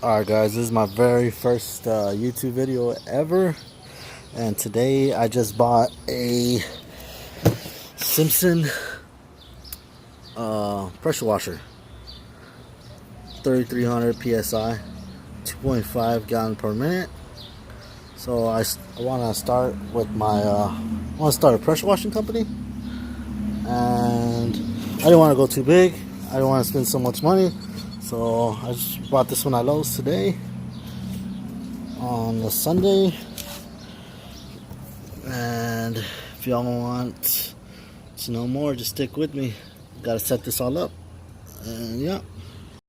Alright guys, this is my very first YouTube video ever, and today I just bought a Simpson pressure washer, 3300 psi, 2.5 gallon per minute. So I want to start with my a pressure washing company, and I didn't want to go too big. I didn't want to spend so much money. So I just bought this one at Lowe's today on a Sunday, and if y'all want to know more, just stick with me. Gotta set this all up, and yeah.